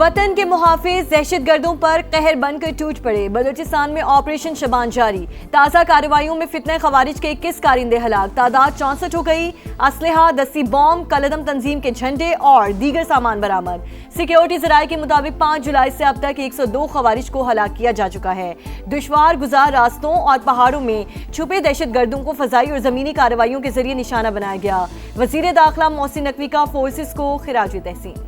वतन के मुहाफिज दहशतगर्दों पर कहर बनकर टूट पड़े। बलूचिस्तान में ऑपरेशन शबान जारी। ताज़ा कार्रवाइयों में फितने खवारिज के 21 कारिंदे हलाक, तादाद 64 हो गई। असलहा, दस्ती बॉम्ब, कलदम तंजीम के झंडे और दीगर सामान बरामद। सिक्योरिटी जराये के मुताबिक 5 जुलाई से अब तक 102 खवारिज को हलाक किया जा चुका है। दुश्वार गुजार रास्तों और पहाड़ों में छुपे दहशतगर्दों को फजाई और जमीनी कार्रवाइयों के जरिए निशाना बनाया गया। वजीर दाखिला मोहसिन नकवी का फोर्सेस को खिराज तहसीन।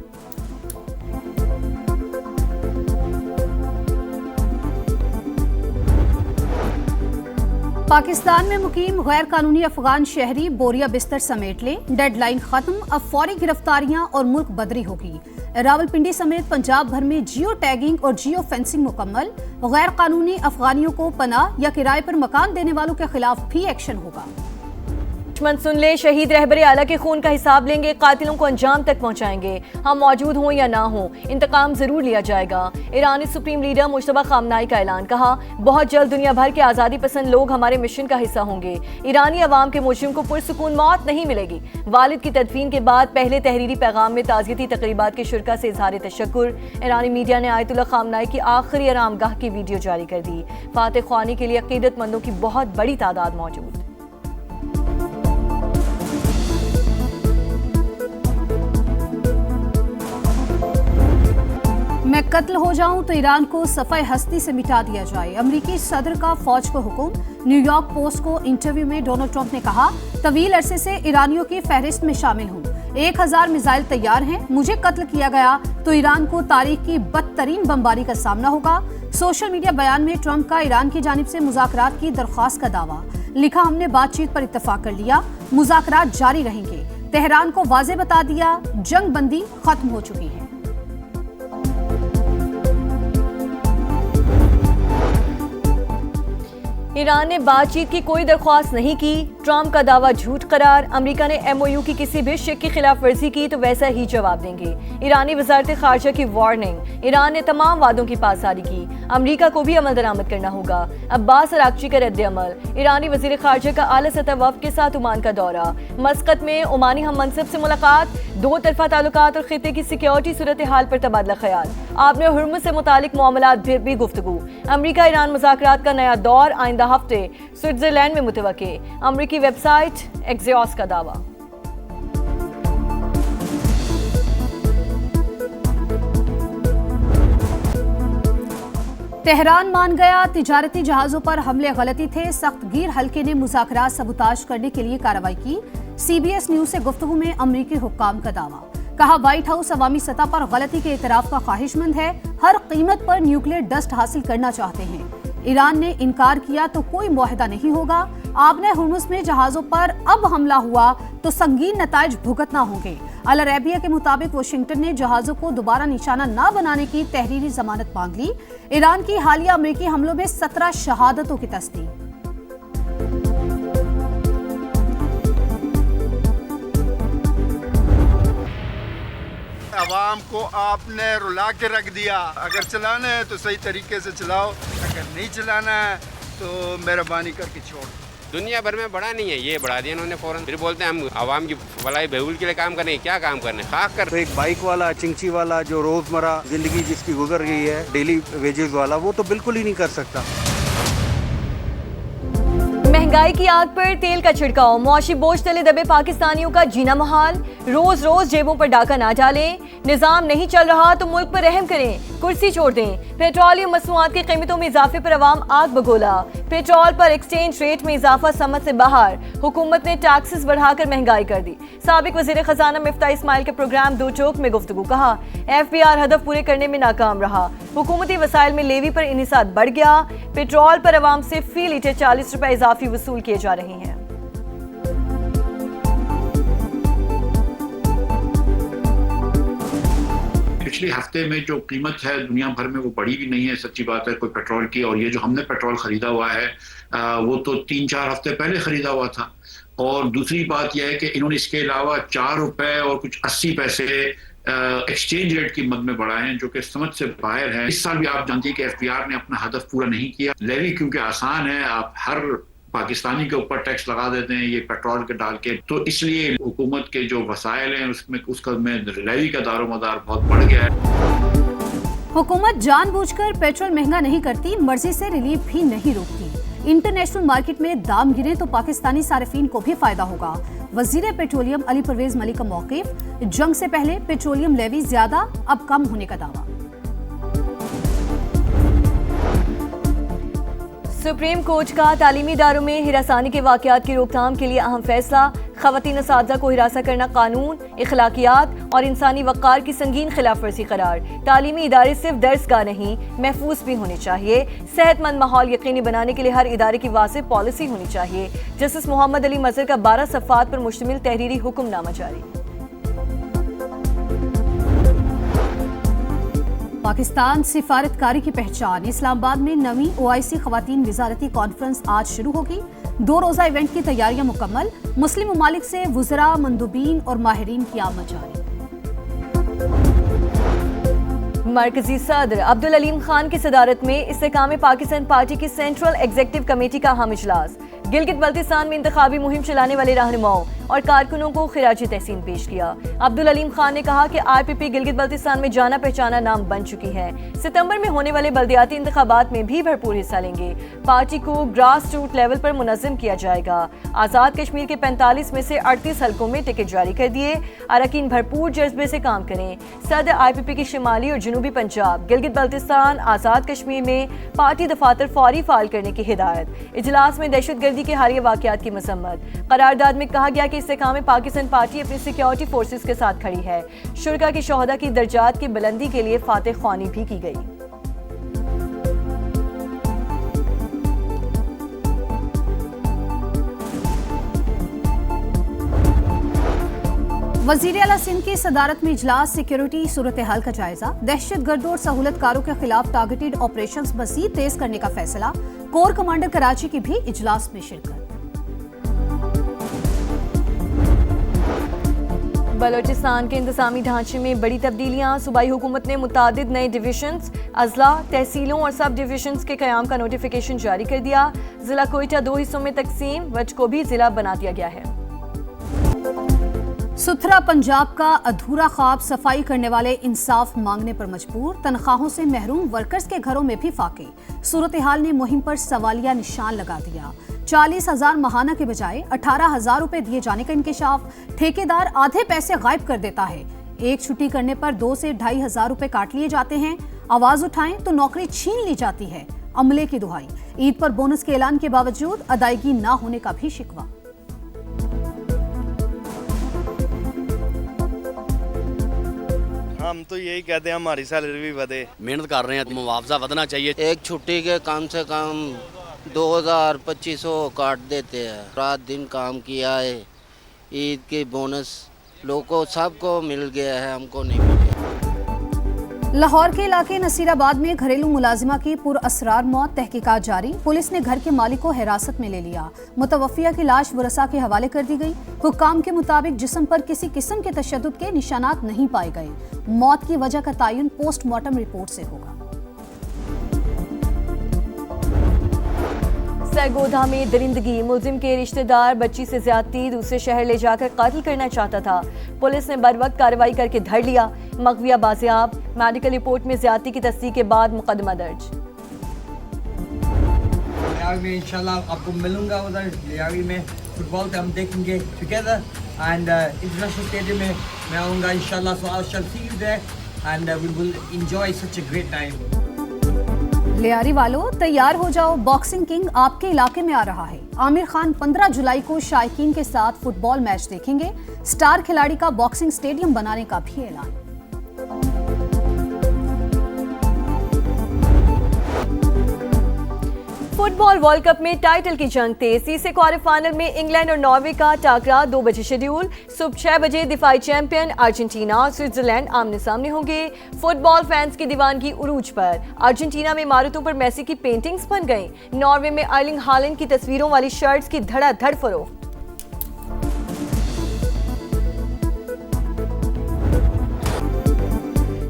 पाकिस्तान में मुकीम गैर कानूनी अफगान शहरी बोरिया बिस्तर समेट लें, डेडलाइन खत्म, अब फौरी गिरफ्तारियां और मुल्क बदरी होगी। रावलपिंडी समेत पंजाब भर में जियो टैगिंग और जियो फेंसिंग मुकम्मल। गैर कानूनी अफगानियों को पनाह या किराए पर मकान देने वालों के खिलाफ भी एक्शन होगा। दुश्मन सुन ले, शहीद रहबरे आला के खून का हिसाब लेंगे, कातिलों को अंजाम तक पहुंचाएंगे। हम मौजूद हों या ना हो, इंतकाम जरूर लिया जाएगा। ईरानी सुप्रीम लीडर मुश्तबा खामनाई का ऐलान, कहा बहुत जल्द दुनिया भर के आज़ादी पसंद लोग हमारे मिशन का हिस्सा होंगे। ईरानी अवाम के मुजरिम को पुरसुकून मौत नहीं मिलेगी। वालिद की तदफीन के बाद पहले तहरीरी पैगाम में ताज़ियती तकरीबात के शुरका से इजहार तशक्कुर। ईरानी मीडिया ने आयतुल्लाह खामनाई की आखिरी आरामगाह की वीडियो जारी कर दी। फातह ख्वानी के लिए अकीदतमंदों की बहुत बड़ी तादाद मौजूद। मैं कत्ल हो जाऊं तो ईरान को सफ़ाए हस्ती से मिटा दिया जाए, अमरीकी सदर का फौज को हुक्म। न्यूयॉर्क पोस्ट को इंटरव्यू में डोनाल्ड ट्रंप ने कहा, तवील अरसे से ईरानियों की फहरिस्त में शामिल हूं। 1000 मिसाइल तैयार हैं। मुझे कत्ल किया गया तो ईरान को तारीख की बदतरीन बमबारी का सामना होगा। सोशल मीडिया बयान में ट्रंप का ईरान की जानिब से मुज़ाकरात की दरख्वास्त का दावा। लिखा, हमने बातचीत पर इत्तफाक कर लिया, मुज़ाकरात जारी रहेंगे। तेहरान को वाज़ेह बता दिया, जंग बंदी खत्म हो चुकी है। ईरान ने बातचीत की कोई दरख्वास्त नहीं की। ट्रंप का दावा झूठ करार। अमेरिका ने MOU की किसी भी शिक की खिलाफ वर्जी की तो वैसा ही जवाब देंगे। ईरानी वजारत खारजा की वार्निंग। ईरान ने तमाम वादों की पासदारी की। अमेरिका को भी अमल दरामद करना होगा। अब्बास अरागची का रद्द अमल। ईरानी वजीर खारजा का आला सतह वफ़द के साथ ओमान का दौरा। मस्कत में ओमानी हम मनसब से मुलाकात। 2 तरफा ताल्लुकात और खिते की सिक्योरिटी सूरत हाल पर तबादला ख्याल। आपने हुर्मुज़ से मुतालिक मामलात भी गुफ्तगू। अमेरिका ईरान मुज़ाकरात का नया दौर आइंदा हफ्ते स्विट्जरलैंड में मुतवक्के। अमेरिकी वेबसाइट एक्सियोस का दावा। तेहरान मान गया, तिजारती जहाजों पर हमले गलती थे। सख्त गिर हल्के ने मुज़ाकरात सबूताज करने के लिए कार्रवाई की। CBS न्यूज से गुफ्तगू में अमरीकी हुक्काम का दावा। कहा, व्हाइट हाउस अवामी सतह पर गलती के इतराफ का ख्वाहिशमंद है, हर कीमत पर न्यूक्लियर डस्ट हासिल करना चाहते हैं। ईरान ने इनकार किया तो कोई मुआहदा नहीं होगा। आपने हुर्मुज़ में जहाजों पर अब हमला हुआ तो संगीन नताइज भुगतना होंगे। अल अरेबिया के मुताबिक वाशिंगटन ने जहाजों को दोबारा निशाना न बनाने की तहरीरी जमानत मांग ली। ईरान की हालिया अमेरिकी हमलों में 17 शहादतों की तस्दीक। अवाम को आपने रुला के रख दिया। अगर चलाना है तो सही तरीके से चलाओ, अगर नहीं चलाना है तो मेहरबानी करके छोड़। दुनिया भर में बढ़ा नहीं है, ये बढ़ा दिया इन्होंने फौरन। फिर बोलते हैं हम आवाम की भलाई बहबूद के लिए काम करने, क्या काम करने, खाक कर। तो एक बाइक वाला, चिंची वाला, जो रोजमर्रा जिंदगी जिसकी गुजर गई है, डेली वेजेस वाला, वो तो बिल्कुल ही नहीं कर सकता। महंगाई की आग पर तेल का छिड़काव। मुआशी बोझ तले दबे पाकिस्तानियों का जीना मुहाल। रोज रोज जेबों पर डाका ना डालें। निजाम नहीं चल रहा तो मुल्क पर रहम करें, कुर्सी छोड़ दें। पेट्रोलियम मसनूआत की कीमतों में इजाफे पर अवाम आग बगोला। पेट्रोल पर एक्सचेंज रेट में इजाफा समझ से बाहर। हुकूमत ने टैक्सेस बढ़ाकर महंगाई कर दी। साबिक वजीर खजाना मिफ्ता इस्माइल के प्रोग्राम दो टोक में गुफ्तगू। कहा, FBR हदफ पूरे करने में नाकाम रहा। हुकूमती वसाइल में लेवी पर इन्हिसार बढ़ गया। पेट्रोल पर अवाम से फी लीटर 40 रुपए इजाफी वसूल किए जा रहे हैं। पिछले हफ्ते में जो कीमत है दुनिया भर में वो बढ़ी भी नहीं है, सच्ची बात है, कोई पेट्रोल की। और ये जो हमने पेट्रोल खरीदा हुआ है वो तो 3-4 हफ्ते पहले खरीदा हुआ था। और दूसरी बात यह है कि इन्होंने इसके अलावा 4 रुपए और कुछ 80 पैसे एक्सचेंज रेट की मद में बढ़ाए हैं, जो कि समझ से बाहर है। इस साल भी आप जानते हैं कि FBR ने अपना हदफ पूरा नहीं किया। लेवी क्योंकि आसान है, आप हर पाकिस्तानी के ऊपर टैक्स लगा देते हैं ये पेट्रोल के डाल के, तो इसलिए हुकूमत के जो वसाइल हैं उसमें उसका में लेवी का दारोमदार बहुत बढ़ गया है। हुकूमत जानबूझकर पेट्रोल महंगा नहीं करती, मर्जी से रिलीफ भी नहीं रोकती। इंटरनेशनल मार्केट में दाम गिरे तो पाकिस्तानी सार्फिन को भी फायदा होगा। वजीर पेट्रोलियम अली परवेज मलिक का मौक़िफ़, जंग से पहले पेट्रोलियम लेवी ज्यादा अब कम होने का दावा। सुप्रीम कोर्ट का तालीमी इदारों में हिरासानी के वाक़यात की रोकथाम के लिए अहम फैसला। ख़वातीन असातिज़ा को हिरासा करना कानून, इखलाकियात और इंसानी वक़ार की संगीन खिलाफ वर्जी करार। तालीमी इदारे सिर्फ दर्सगाह नहीं, महफूज भी होने चाहिए। सेहतमंद माहौल यकीनी बनाने के लिए हर इदारे की वाज़ेह पॉलिसी होनी चाहिए। जस्टिस मोहम्मद अली मज़हर का 12 सफ़ात पर मुश्तमिल तहरीरी हुक्मनामा जारी। पाकिस्तान सिफारतकारी की पहचान। इस्लामाबाद में नवीं OIC ख़वातीन वज़ारती कॉन्फ्रेंस आज शुरू होगी। 2 रोज़ा इवेंट की तैयारियां मुकम्मल। मुस्लिम ममालिक से वुज़रा, मंदूबीन और माहिरीन की आमद जारी। मरकजी सदर अब्दुल अलीम खान की सदारत में इस्तेकाम पाकिस्तान पार्टी की सेंट्रल एग्जीक्यूटिव कमेटी का अहम इजलास। गिलगित बल्तिस्तान में इंतखाबी मुहिम चलाने वाले रहनुमाओं और कारकुनों को खिराजी तहसीन पेश किया। अब्दुल अलीम खान ने कहा कि IPP गिलगित बल्तिस्तान में जाना पहचाना नाम बन चुकी है। सितंबर में होने वाले बल्दियाती इंतखाबात में भी भरपूर हिस्सा लेंगे। पार्टी को ग्रास रूट लेवल पर मुनज़्ज़म किया जाएगा। आज़ाद कश्मीर के 45 में से 38 हलकों में टिकट जारी कर दिए। अरकान भरपूर जज्बे से काम करें। सदर IPP की शिमाली और जनूबी पंजाब, गिलगित बल्तिस्तान, आज़ाद कश्मीर में पार्टी दफातर फौरी फाल करने की हिदायत। इजलास में दहशतगर्दी के हालिया वाक़यात की मसम्मत। करारदाद में कहा गया कि इस्तेकाम पाकिस्तान पार्टी अपनी सिक्योरिटी फोर्सेस के साथ खड़ी है। शुरका की शोहदा की दर्जात की बुलंदी के लिए फातह ख्वानी भी की गई। वज़ीर आला सिंध की सदारत में इजलास। सिक्योरिटी सूरत हाल का जायजा। दहशतगर्दों और सहूलतकारों के खिलाफ टारगेटेड ऑपरेशंस मज़ीद तेज करने का फैसला। कोर कमांडर कराची की भी इजलास में शिरकत। बलोचिस्तान के इंतज़ामी ढांचे में बड़ी तब्दीलियां। सूबाई हुकूमत ने मुतादिद नए डिवीजन्स, अजला, तहसीलों और सब डिवीजन्स के क़याम का नोटिफिकेशन जारी कर दिया। जिला कोयटा 2 हिस्सों में तकसीम, वज को भी जिला बना दिया गया है। सुथरा पंजाब का अधूरा ख्वाब। सफाई करने वाले इंसाफ मांगने पर मजबूर। तनख्वाहों से महरूम वर्कर्स के घरों में भी फाके। सूरत हाल ने मुहिम पर सवालिया निशान लगा दिया। 40,000 माहाना के बजाय 18,000 रुपए दिए जाने का इंकशाफ। ठेकेदार आधे पैसे गायब कर देता है। एक छुट्टी करने पर 2 से 2,500 रुपए काट लिए जाते हैं। आवाज उठाएं तो नौकरी छीन ली जाती है। अमले की दुहाई। ईद पर बोनस के ऐलान के बावजूद अदायगी न होने का भी शिकवा। हम तो यही कहते हैं हमारी सैलरी भी बढ़े। मेहनत कर रहे हैं तो मुआवजा बढ़ना चाहिए। एक छुट्टी के कम से कम 2,000-2,500 काट देते हैं। रात दिन काम किया है। ईद के बोनस लोगों सबको मिल गया है, हमको नहीं मिला। लाहौर के इलाके नसीराबाद में घरेलू मुलाजिमा की पुरअसरार मौत। तहकीकात जारी। पुलिस ने घर के मालिक को हिरासत में ले लिया। मुतवफ़िया की लाश वरसा के हवाले कर दी गई। हुक्काम के मुताबिक जिस्म पर किसी किस्म के तशद्दुद के निशानात नहीं पाए गए। मौत की वजह का तयन पोस्टमार्टम रिपोर्ट से होगा। सरगोधा में दरिंदगी। मुलजिम के रिश्तेदार बच्ची से ज्यादती, दूसरे शहर ले जाकर कत्ल करना चाहता था। पुलिस ने बरवक्त कार्रवाई करके धर लिया। मगविया बाजियाब। मेडिकल रिपोर्ट में ज्यादती की तस्दीक के बाद मुकदमा दर्ज। में इंशाल्लाह आपको मिलूंगा उधर लियावी में। फुटबॉल पे हम देखेंगे टुगेदर एंड इंटरनेशनल स्टेडियम में मैं आऊँगा इंशाल्लाह। So I shall see you there and we will enjoy such a great time. Lyari वालों तैयार हो जाओ, बॉक्सिंग किंग आपके इलाके में आ रहा है। आमिर खान 15 जुलाई को शायकीन के साथ फुटबॉल मैच देखेंगे। स्टार खिलाड़ी का बॉक्सिंग स्टेडियम बनाने का भी ऐलान। फुटबॉल वर्ल्ड कप में टाइटल की जंग तेज। तीसरे क्वार्टर फाइनल में इंग्लैंड और नॉर्वे का टाकरा 2 बजे शेड्यूल। सुबह 6 बजे दिफाई चैंपियन अर्जेंटीना और स्विट्जरलैंड आमने सामने होंगे। फुटबॉल फैंस की दीवानगी उरूज पर। अर्जेंटीना में इमारतों पर मेसी की पेंटिंग्स बन गई। नॉर्वे में अर्लिंग हालैंड की तस्वीरों वाली शर्ट्स की धड़ाधड़ फरोख्त।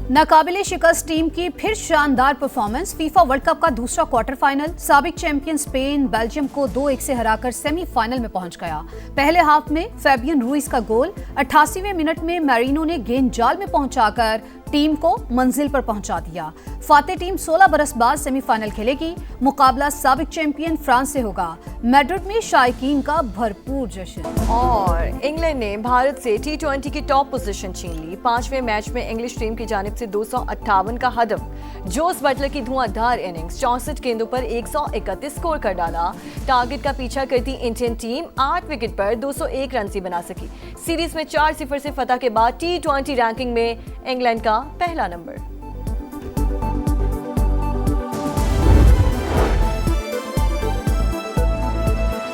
नाकाबिले शिकस्त टीम की फिर शानदार परफॉर्मेंस। फीफा वर्ल्ड कप का दूसरा क्वार्टर फाइनल। साबिक चैंपियन स्पेन बेल्जियम को 2-1 से हराकर सेमीफाइनल में पहुंच गया। पहले हाफ में फैबियन रूइस का गोल। 88वें मिनट में मैरिनो ने गेंद जाल में पहुंचाकर टीम को मंजिल पर पहुंचा दिया। फातेह टीम 16 बरस बाद सेमीफाइनल खेलेगी। मुकाबला साबिक चैंपियन फ्रांस से होगा। मैड्रिड में शायकीन का भरपूर जश्न। और इंग्लैंड ने भारत से T20 की टॉप पोजीशन छीन ली। 5वें मैच में इंग्लिश टीम की जानिब से 258 का हदफ। जोस बटलर की धुआंधार इनिंग्स, 64 गेंदों पर 131 स्कोर कर डाला। टारगेट का पीछा करती इंडियन टीम 8 विकेट पर 201 रन ही बना सकी। सीरीज में 4-0 से फतह के बाद T20 रैंकिंग में इंग्लैंड का पहला नंबर।